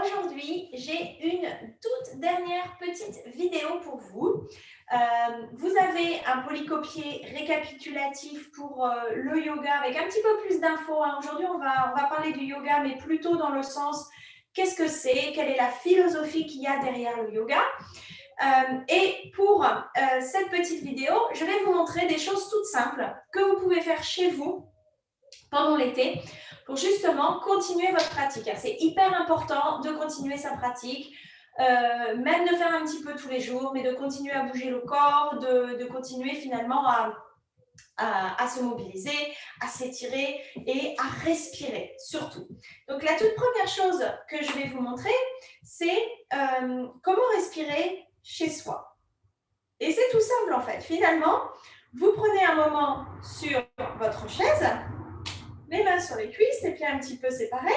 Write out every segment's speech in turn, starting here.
aujourd'hui, j'ai une toute dernière petite vidéo pour vous. Vous avez un polycopier récapitulatif pour le yoga avec un petit peu plus d'infos. Aujourd'hui, on va parler du yoga, mais plutôt dans le sens qu'est-ce que c'est, quelle est la philosophie qu'il y a derrière le yoga. Et pour cette petite vidéo, je vais vous montrer des choses toutes simples que vous pouvez faire chez vous pendant l'été pour justement continuer votre pratique. C'est hyper important de continuer sa pratique, même de faire un petit peu tous les jours, mais de continuer à bouger le corps, de continuer finalement à se mobiliser, à s'étirer et à respirer surtout. Donc la toute première chose que je vais vous montrer, c'est comment respirer chez soi. Et c'est tout simple en fait. Finalement, vous prenez un moment sur votre chaise, les mains sur les cuisses, les pieds un petit peu séparés,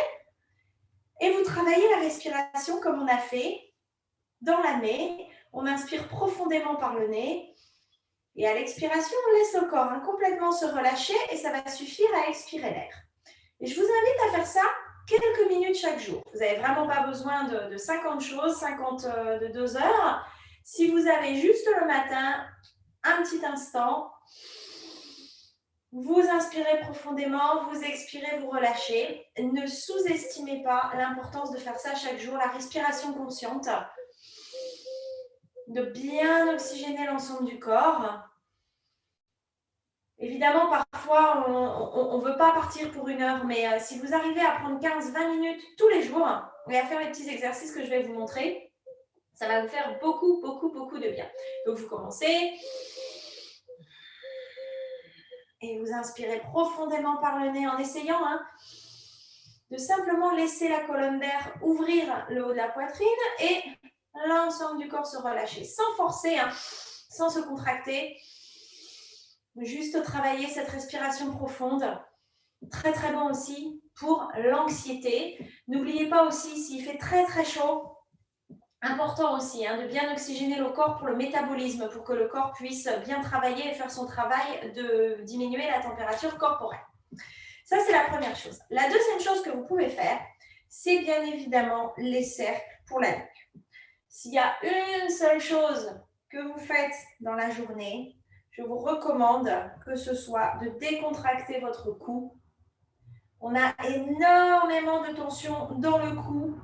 et vous travaillez la respiration comme on a fait dans la nez. On inspire profondément par le nez, et à l'expiration, on laisse le corps complètement se relâcher, et ça va suffire à expirer l'air. Et je vous invite à faire ça quelques minutes chaque jour. Vous n'avez vraiment pas besoin de 50 choses, 52 heures. Si vous avez juste le matin, un petit instant, vous inspirez profondément, vous expirez, vous relâchez. Ne sous-estimez pas l'importance de faire ça chaque jour, la respiration consciente, de bien oxygéner l'ensemble du corps. Évidemment, parfois, on ne veut pas partir pour 1 heure, mais si vous arrivez à prendre 15-20 minutes tous les jours et à faire les petits exercices que je vais vous montrer, ça va vous faire beaucoup, beaucoup, beaucoup de bien. Donc, vous commencez et vous inspirez profondément par le nez en essayant de simplement laisser la colonne d'air ouvrir le haut de la poitrine et l'ensemble du corps se relâcher, sans forcer, sans se contracter. Juste travailler cette respiration profonde. Très, très bon aussi pour l'anxiété. N'oubliez pas aussi, s'il fait très, très chaud, important aussi de bien oxygéner le corps pour le métabolisme, pour que le corps puisse bien travailler et faire son travail de diminuer la température corporelle. Ça, c'est la première chose. La deuxième chose que vous pouvez faire, c'est bien évidemment les cercles pour la nuque. S'il y a une seule chose que vous faites dans la journée, je vous recommande que ce soit de décontracter votre cou. On a énormément de tension dans le cou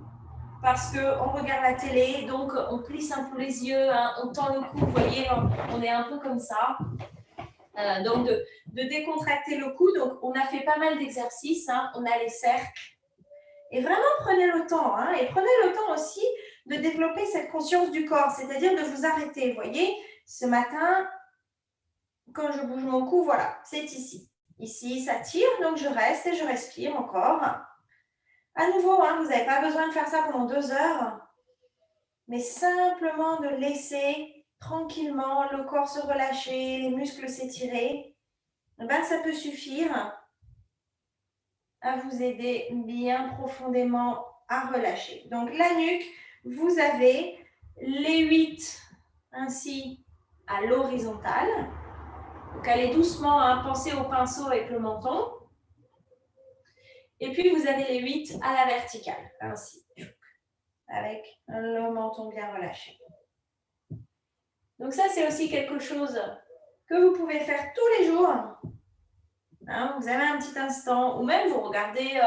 parce qu'on regarde la télé, donc on plisse un peu les yeux, on tend le cou, vous voyez, on est un peu comme ça. Donc, de décontracter le cou. Donc, on a fait pas mal d'exercices. On a les cercles. Et vraiment, prenez le temps. Et prenez le temps aussi de développer cette conscience du corps, c'est-à-dire de vous arrêter. Vous voyez, ce matin, quand je bouge mon cou, voilà, c'est ici. Ici, ça tire, donc je reste et je respire encore. À nouveau, vous n'avez pas besoin de faire ça pendant 2 heures, mais simplement de laisser tranquillement le corps se relâcher, les muscles s'étirer. Ça peut suffire à vous aider bien profondément à relâcher. Donc, la nuque, vous avez les 8 ainsi à l'horizontale. Donc, allez doucement, pensez au pinceau avec le menton. Et puis, vous avez les 8 à la verticale, ainsi, avec le menton bien relâché. Donc, ça, c'est aussi quelque chose que vous pouvez faire tous les jours. Vous avez un petit instant, ou même vous regardez,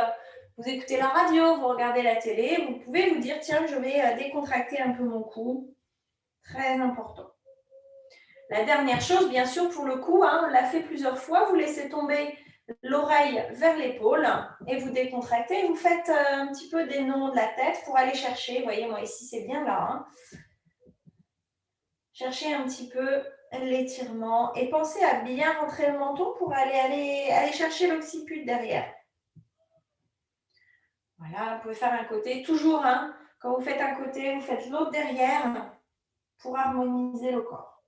vous écoutez la radio, vous regardez la télé, vous pouvez vous dire, tiens, je vais décontracter un peu mon cou. Très important. La dernière chose, bien sûr, pour le cou, on l'a fait plusieurs fois, vous laissez tomber l'oreille vers l'épaule et vous décontractez. Vous faites un petit peu des nons de la tête pour aller chercher. Vous voyez, moi ici, c'est bien là. Cherchez un petit peu l'étirement et pensez à bien rentrer le menton pour aller chercher l'occiput derrière. Voilà, vous pouvez faire un côté. Toujours, quand vous faites un côté, vous faites l'autre derrière pour harmoniser le corps.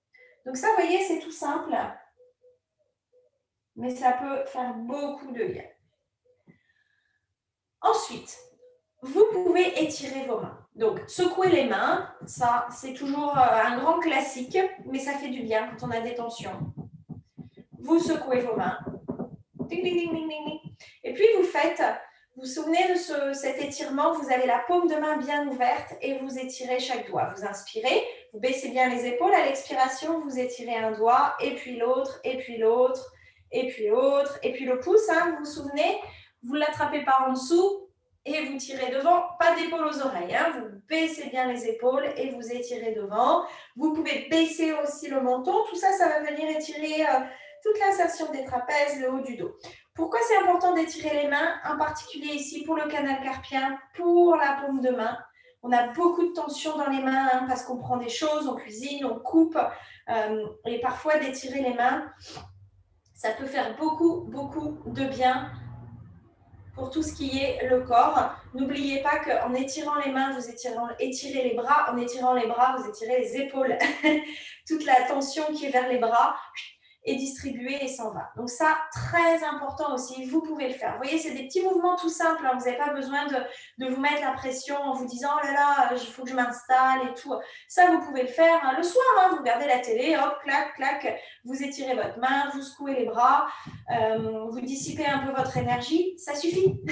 Donc ça, vous voyez, c'est tout simple, mais ça peut faire beaucoup de bien. Ensuite, vous pouvez étirer vos mains. Donc, secouer les mains, ça, c'est toujours un grand classique, mais ça fait du bien quand on a des tensions. Vous secouez vos mains. Ding, ding, ding, ding, ding. Et puis, vous faites Vous vous souvenez de cet étirement? Vous avez la paume de main bien ouverte et vous étirez chaque doigt. Vous inspirez, vous baissez bien les épaules. À l'expiration, vous étirez un doigt et puis l'autre, et puis l'autre, et puis l'autre. Et puis le pouce, hein, vous vous souvenez? Vous l'attrapez par en dessous et vous tirez devant. Pas d'épaule aux oreilles. Hein. Vous baissez bien les épaules et vous étirez devant. Vous pouvez baisser aussi le menton. Tout ça, ça va venir étirer toute l'insertion des trapèzes, le haut du dos. Pourquoi c'est important d'étirer les mains, en particulier ici pour le canal carpien, pour la paume de main? On a beaucoup de tension dans les mains hein, parce qu'on prend des choses, on cuisine, on coupe. Et parfois, d'étirer les mains, ça peut faire beaucoup, beaucoup de bien pour tout ce qui est le corps. N'oubliez pas qu'en étirant les mains, vous étirez les bras. En étirant les bras, vous étirez les épaules. Toute la tension qui est vers les bras est distribuée et s'en va. Donc ça, très important aussi, vous pouvez le faire. Vous voyez, c'est des petits mouvements tout simples. Hein. Vous n'avez pas besoin de vous mettre la pression en vous disant « Oh là là, il faut que je m'installe et tout ». Ça, vous pouvez le faire hein, le soir. Hein, vous regardez la télé, hop, clac, clac, vous étirez votre main, vous secouez les bras, vous dissipez un peu votre énergie. Ça suffit.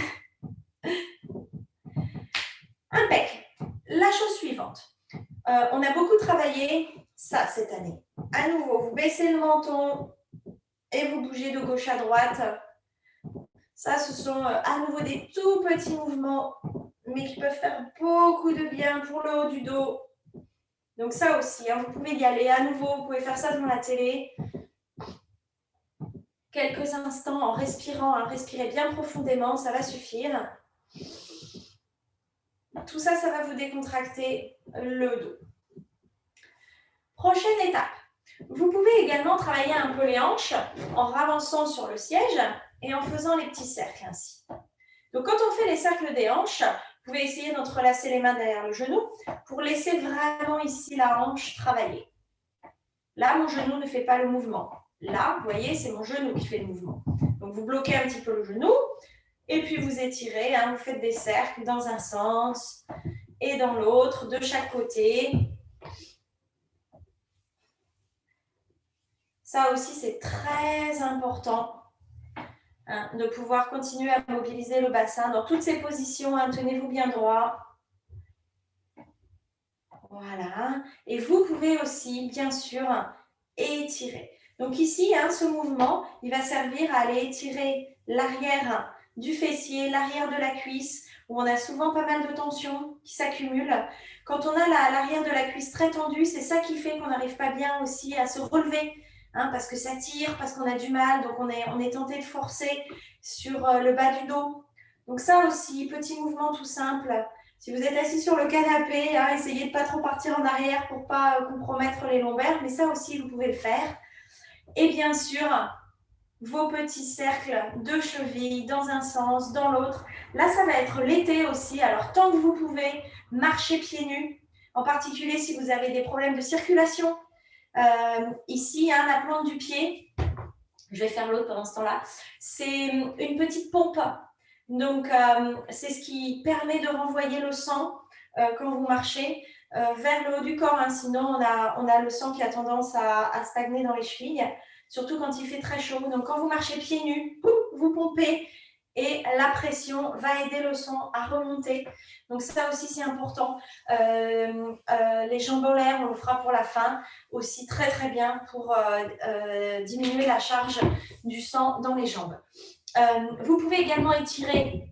Impec. La chose suivante. On a beaucoup travaillé ça cette année. À nouveau, vous baissez le menton et vous bougez de gauche à droite. Ça, ce sont à nouveau des tout petits mouvements, mais qui peuvent faire beaucoup de bien pour le haut du dos. Donc ça aussi, hein, vous pouvez y aller. À nouveau, vous pouvez faire ça devant la télé. Quelques instants en respirant. Hein, respirez bien profondément, ça va suffire. Tout ça, ça va vous décontracter le dos. Prochaine étape. Vous pouvez également travailler un peu les hanches en ravançant sur le siège et en faisant les petits cercles ainsi. Donc, quand on fait les cercles des hanches, vous pouvez essayer d'entrelacer les mains derrière le genou pour laisser vraiment ici la hanche travailler. Là, mon genou ne fait pas le mouvement. Là, vous voyez, c'est mon genou qui fait le mouvement. Donc, vous bloquez un petit peu le genou et puis vous étirez. Hein, vous faites des cercles dans un sens et dans l'autre, de chaque côté. Ça aussi, c'est très important hein, de pouvoir continuer à mobiliser le bassin dans toutes ces positions. Hein, tenez-vous bien droit. Voilà. Et vous pouvez aussi, bien sûr, étirer. Donc ici, hein, ce mouvement, il va servir à aller étirer l'arrière du fessier, l'arrière de la cuisse, où on a souvent pas mal de tension qui s'accumule. Quand on a l'arrière de la cuisse très tendue, c'est ça qui fait qu'on n'arrive pas bien aussi à se relever. Hein, parce que ça tire, parce qu'on a du mal, donc on est tenté de forcer sur le bas du dos. Donc ça aussi, petit mouvement tout simple. Si vous êtes assis sur le canapé, hein, essayez de ne pas trop partir en arrière pour ne pas compromettre les lombaires, mais ça aussi, vous pouvez le faire. Et bien sûr, vos petits cercles de chevilles dans un sens, dans l'autre. Là, ça va être l'été aussi, alors tant que vous pouvez, marchez pieds nus, en particulier si vous avez des problèmes de circulation. Ici, hein, la plante du pied, je vais faire l'autre pendant ce temps-là, c'est une petite pompe. Donc, c'est ce qui permet de renvoyer le sang quand vous marchez vers le haut du corps. Hein. Sinon, on a le sang qui a tendance à stagner dans les chevilles, surtout quand il fait très chaud. Donc, quand vous marchez pieds nus, vous pompez et la pression va aider le sang à remonter. Donc, ça aussi, c'est important. Les jambes en l'air, on le fera pour la fin, aussi très, très bien pour diminuer la charge du sang dans les jambes. Vous pouvez également étirer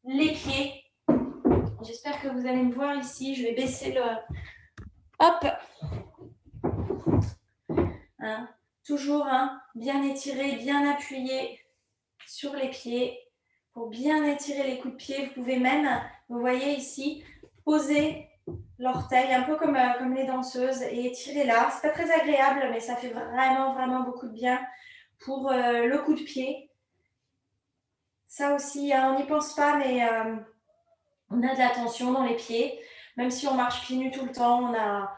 les pieds. J'espère que vous allez me voir ici. Je vais baisser le... Hop. Hein, toujours hein, bien étiré, bien appuyé sur les pieds. Pour bien étirer les coups de pied, vous pouvez même, vous voyez ici, poser l'orteil, un peu comme les danseuses, et étirer là. C'est pas très agréable, mais ça fait vraiment, vraiment beaucoup de bien pour le coup de pied. Ça aussi, hein, on n'y pense pas, mais on a de la tension dans les pieds. Même si on marche pieds nus tout le temps, on a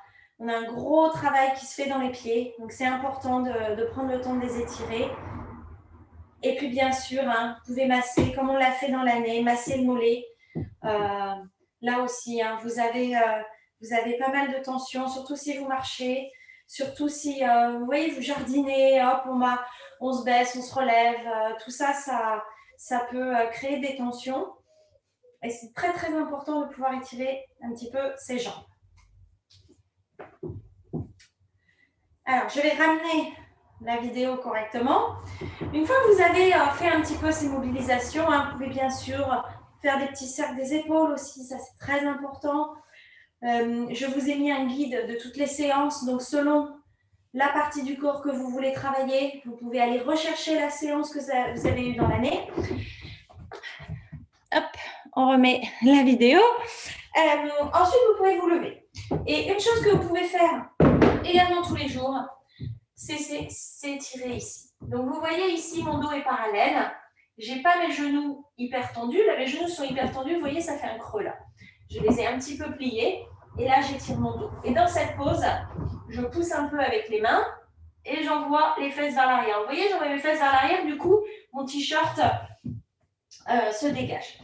un gros travail qui se fait dans les pieds. Donc, c'est important de prendre le temps de les étirer. Et puis, bien sûr, hein, vous pouvez masser, comme on l'a fait dans l'année, masser le mollet. Là aussi, hein, vous avez pas mal de tension, surtout si vous marchez, surtout si, vous voyez, vous jardinez, hop, on se baisse, on se relève. Tout ça, ça peut créer des tensions. Et c'est très, très important de pouvoir étirer un petit peu ses jambes. Alors, je vais ramener la vidéo correctement. Une fois que vous avez fait un petit peu ces mobilisations, vous pouvez bien sûr faire des petits cercles des épaules aussi, ça c'est très important. Je vous ai mis un guide de toutes les séances, donc selon la partie du corps que vous voulez travailler, vous pouvez aller rechercher la séance que vous avez eue dans l'année. Hop, on remet la vidéo. Ensuite, vous pouvez vous lever. Et une chose que vous pouvez faire également tous les jours, c'est s'étirer ici. Donc, vous voyez ici, mon dos est parallèle. Je n'ai pas mes genoux hyper tendus. Là, mes genoux sont hyper tendus. Vous voyez, ça fait un creux là. Je les ai un petit peu pliés. Et là, j'étire mon dos. Et dans cette pose, je pousse un peu avec les mains et j'envoie les fesses vers l'arrière. Vous voyez, j'envoie mes fesses vers l'arrière. Du coup, mon t-shirt se dégage.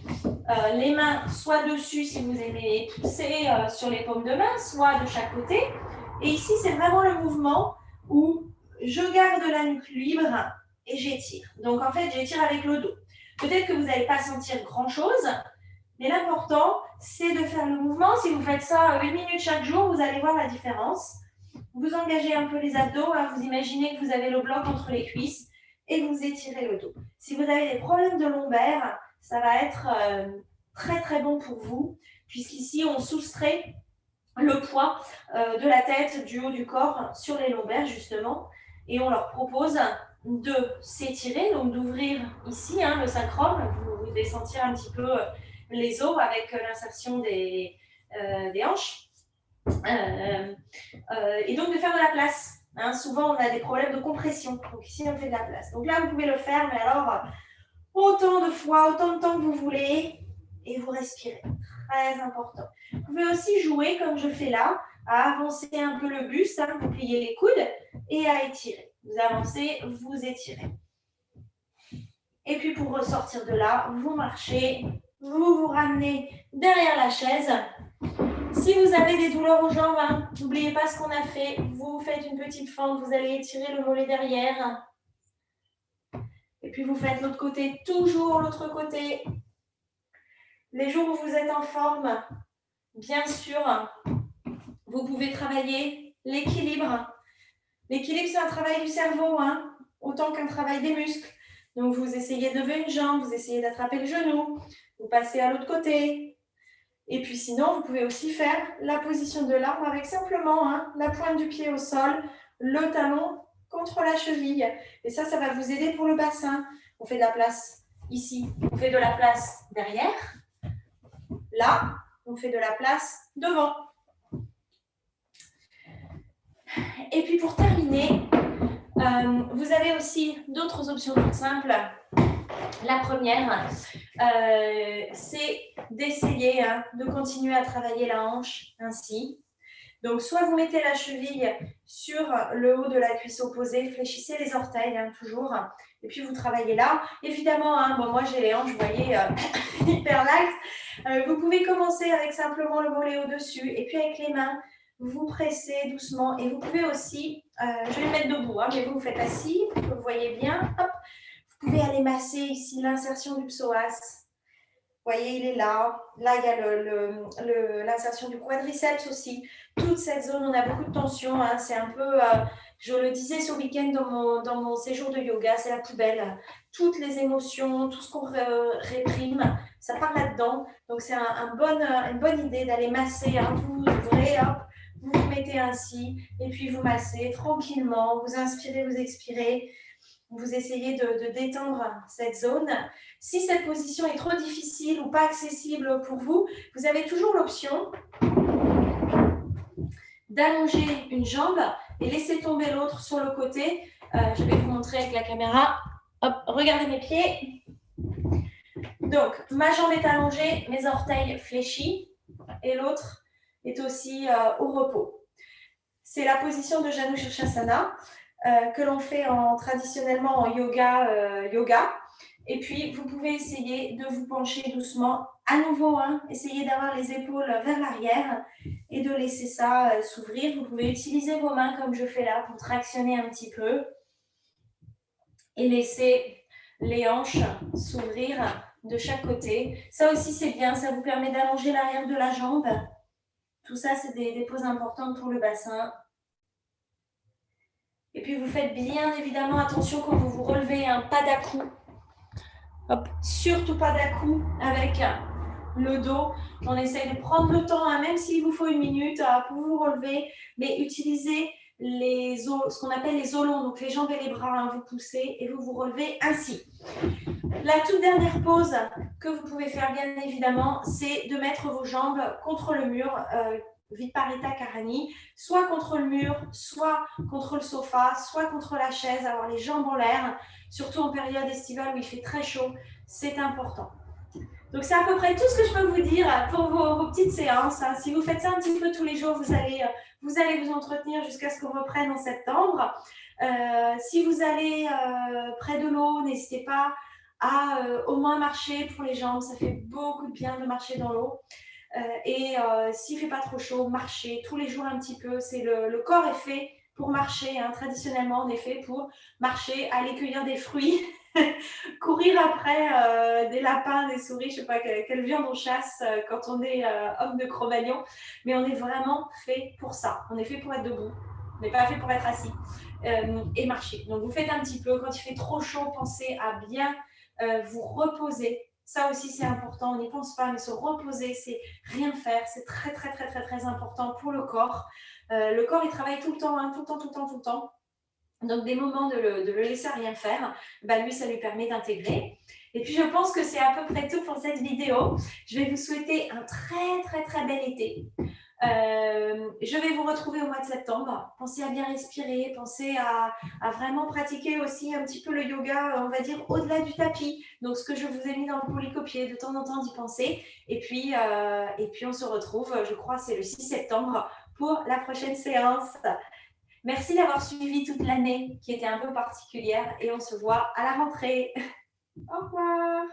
Les mains soit dessus si vous aimez pousser sur les paumes de main, soit de chaque côté. Et ici, c'est vraiment le mouvement où je garde la nuque libre et j'étire. Donc, en fait, j'étire avec le dos. Peut-être que vous n'allez pas sentir grand-chose, mais l'important, c'est de faire le mouvement. Si vous faites ça 8 minutes chaque jour, vous allez voir la différence. Vous engagez un peu les abdos, vous imaginez que vous avez le bloc entre les cuisses et vous étirez le dos. Si vous avez des problèmes de lombaire, ça va être très très bon pour vous, puisqu'ici on soustrait le poids de la tête, du haut du corps sur les lombaires justement, et on leur propose de s'étirer, donc d'ouvrir ici le sacrum, vous devez sentir un petit peu les os avec l'insertion des hanches, et donc de faire de la place. Souvent on a des problèmes de compression, donc ici on fait de la place. Donc là vous pouvez le faire, mais alors autant de fois, autant de temps que vous voulez, et vous respirez. Très important. Vous pouvez aussi jouer, comme je fais là, à avancer un peu le buste, vous pliez les coudes, et à étirer. Vous avancez, vous étirez. Et puis pour ressortir de là, vous marchez, vous vous ramenez derrière la chaise. Si vous avez des douleurs aux jambes, n'oubliez pas ce qu'on a fait. Vous faites une petite fente, vous allez étirer le mollet derrière. Et puis vous faites l'autre côté, toujours l'autre côté. Les jours où vous êtes en forme, bien sûr, vous pouvez travailler l'équilibre. L'équilibre, c'est un travail du cerveau, autant qu'un travail des muscles. Donc, vous essayez de lever une jambe, vous essayez d'attraper le genou, vous passez à l'autre côté. Et puis sinon, vous pouvez aussi faire la position de l'arbre avec simplement la pointe du pied au sol, le talon contre la cheville. Et ça va vous aider pour le bassin. On fait de la place ici, on fait de la place derrière. Là, on fait de la place devant. Et puis pour terminer, vous avez aussi d'autres options toutes simples. La première, c'est d'essayer de continuer à travailler la hanche ainsi. Donc, soit vous mettez la cheville sur le haut de la cuisse opposée, fléchissez les orteils toujours, et puis vous travaillez là. Évidemment, moi j'ai les hanches, vous voyez, hyper laxes. Vous pouvez commencer avec simplement le mollet au-dessus, et puis avec les mains, vous pressez doucement. Et vous pouvez aussi, je vais me mettre debout, mais vous faites assis, que vous voyez bien. Hop. Vous pouvez aller masser ici l'insertion du psoas. Vous voyez, il est là. Là, il y a l'insertion du quadriceps aussi. Toute cette zone, on a beaucoup de tension. C'est un peu, je le disais ce week-end dans mon séjour de yoga, c'est la poubelle. Toutes les émotions, tout ce qu'on réprime, ça part là-dedans. Donc, c'est une bonne idée d'aller masser. Vous ouvrez, hop, vous vous mettez ainsi. Et puis, vous massez tranquillement. Vous inspirez, vous expirez. Vous essayez de détendre cette zone. Si cette position est trop difficile ou pas accessible pour vous, vous avez toujours l'option d'allonger une jambe et laisser tomber l'autre sur le côté. Je vais vous montrer avec la caméra. Hop, regardez mes pieds. Donc, ma jambe est allongée, mes orteils fléchis et l'autre est aussi au repos. C'est la position de Janu Shirshasana. Que l'on fait traditionnellement en yoga. Et puis, vous pouvez essayer de vous pencher doucement. À nouveau, essayez d'avoir les épaules vers l'arrière et de laisser ça s'ouvrir. Vous pouvez utiliser vos mains comme je fais là pour tractionner un petit peu et laisser les hanches s'ouvrir de chaque côté. Ça aussi, c'est bien. Ça vous permet d'allonger l'arrière de la jambe. Tout ça, c'est des poses importantes pour le bassin. Et puis, vous faites bien évidemment attention quand vous vous relevez, hein, pas d'à-coups. Hop, surtout pas d'à-coups avec le dos. On essaye de prendre le temps, hein, même s'il vous faut une minute pour vous relever, mais utilisez ce qu'on appelle les os longs, donc les jambes et les bras, hein, vous poussez et vous vous relevez ainsi. La toute dernière pose que vous pouvez faire, bien évidemment, c'est de mettre vos jambes contre le mur, Viparita Karani, soit contre le mur, soit contre le sofa, soit contre la chaise, avoir les jambes en l'air, surtout en période estivale où il fait très chaud, c'est important. Donc, c'est à peu près tout ce que je peux vous dire pour vos petites séances. Hein. Si vous faites ça un petit peu tous les jours, vous allez vous entretenir jusqu'à ce qu'on reprenne en septembre. Si vous allez près de l'eau, n'hésitez pas à au moins marcher pour les jambes. Ça fait beaucoup de bien de marcher dans l'eau. S'il ne fait pas trop chaud, marchez tous les jours un petit peu. Le corps est fait pour marcher. Hein. Traditionnellement, on est fait pour marcher, aller cueillir des fruits. Courir après des lapins, des souris, je ne sais pas quelle viande on chasse quand on est homme de Cro-Magnon, mais on est vraiment fait pour ça. On est fait pour être debout, on n'est pas fait pour être assis et marcher. Donc vous faites un petit peu, quand il fait trop chaud, pensez à bien vous reposer. Ça aussi c'est important, on n'y pense pas, mais se reposer, c'est rien faire, c'est très très très très très important pour le corps. Le corps il travaille tout le temps, hein, tout le temps. Donc, des moments de le laisser rien faire, lui, ça lui permet d'intégrer. Et puis, je pense que c'est à peu près tout pour cette vidéo. Je vais vous souhaiter un très, très, très bel été. Je vais vous retrouver au mois de septembre. Pensez à bien respirer, pensez à vraiment pratiquer aussi un petit peu le yoga, on va dire, au-delà du tapis. Donc, ce que je vous ai mis dans le polycopier, de temps en temps d'y penser. Et puis, on se retrouve, je crois, c'est le 6 septembre pour la prochaine séance. Merci d'avoir suivi toute l'année qui était un peu particulière et on se voit à la rentrée. Au revoir.